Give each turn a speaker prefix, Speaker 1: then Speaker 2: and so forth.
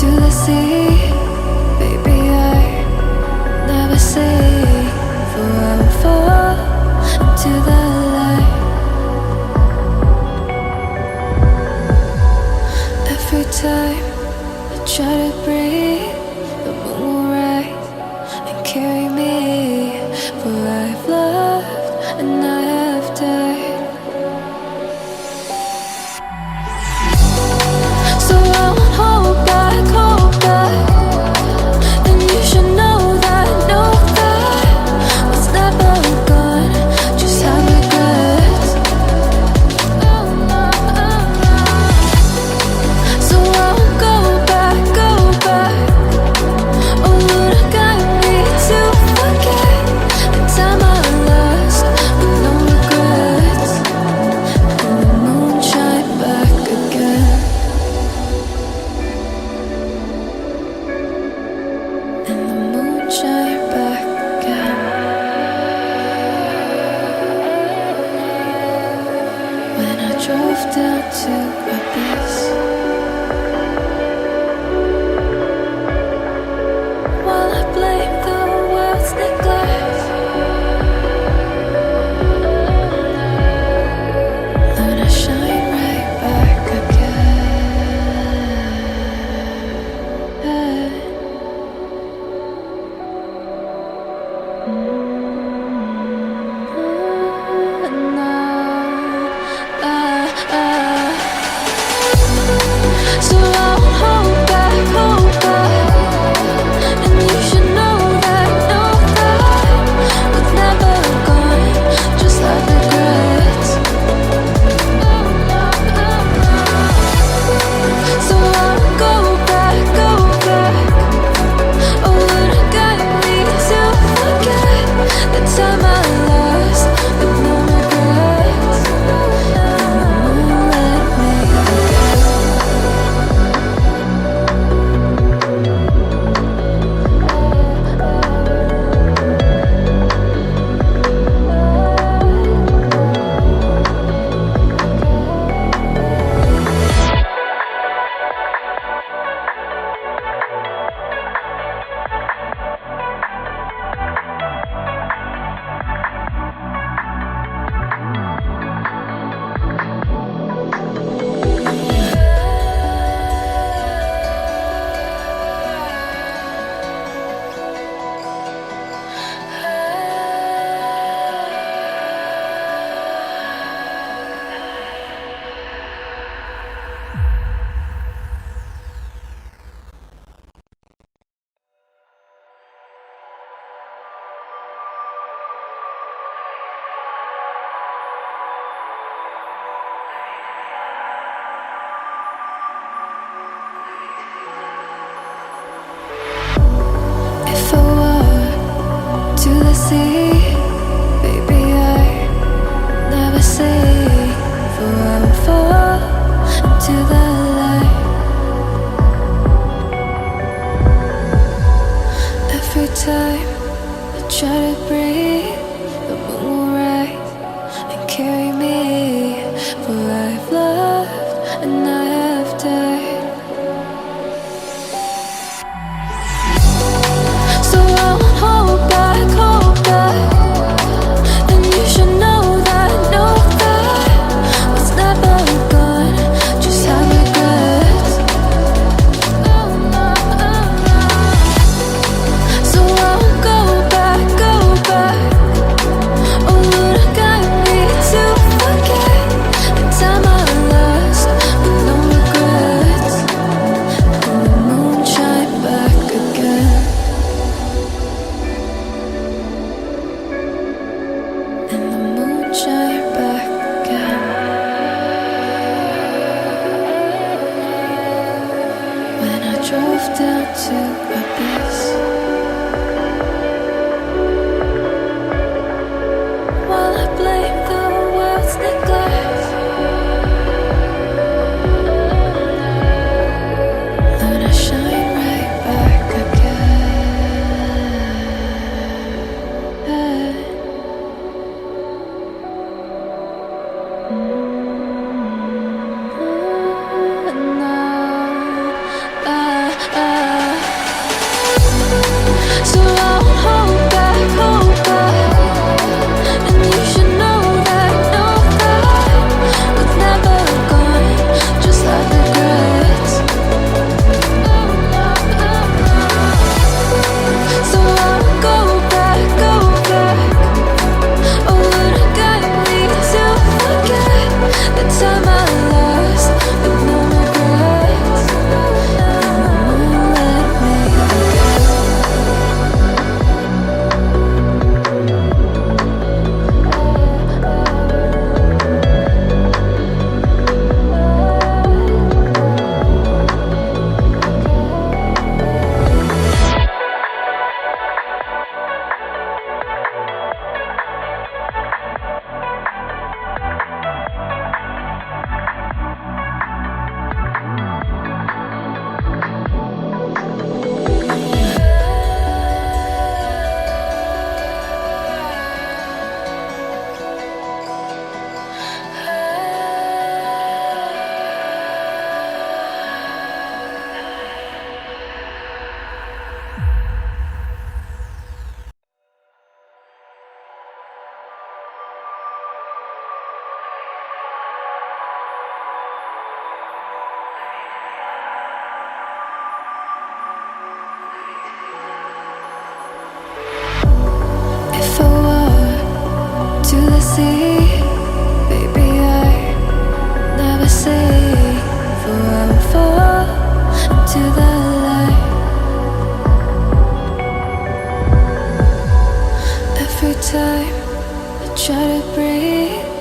Speaker 1: to the sea. Baby, I never say, for I will fall into the light. Every time I try to breathe, the moon will rise and carry me. For I've loved and I have died. So I won't hold back, hold back. And you should know that what's never gone just have regrets. So I won't go back, go back. Oh, would I got me to forget the time I lost with no regrets? And the moon shine back again. And the moon shine back again. When I drove down to Abyss, while I blame the world's neglect, then I shine right back again. So I won't hold back, hold back. And you should know that what's never gone just like regrets. So I won't go back, go back. Oh, would I got me to forget the time I lost with no regrets? And the moon let me forget. If I walk to the sea, baby, I never say, for I will fall into the light. Every time I try to breathe, the moon will rise and carry me. For I've loved and I have died. So I won't hold back, hold back. And you should know that what's never gone just have regrets. So I won't go back, go back. Oh, would I got me to forget the time I lost with no regrets? And the moon shine back again. And the moon shine back again. When I drove down to Abyss, while I blame the world's neglect, then I shine right back again. I lost with no regrets, and it won't let me if I walk to the sea, baby, I never say, for I will fall into the light. Every time I try to breathe,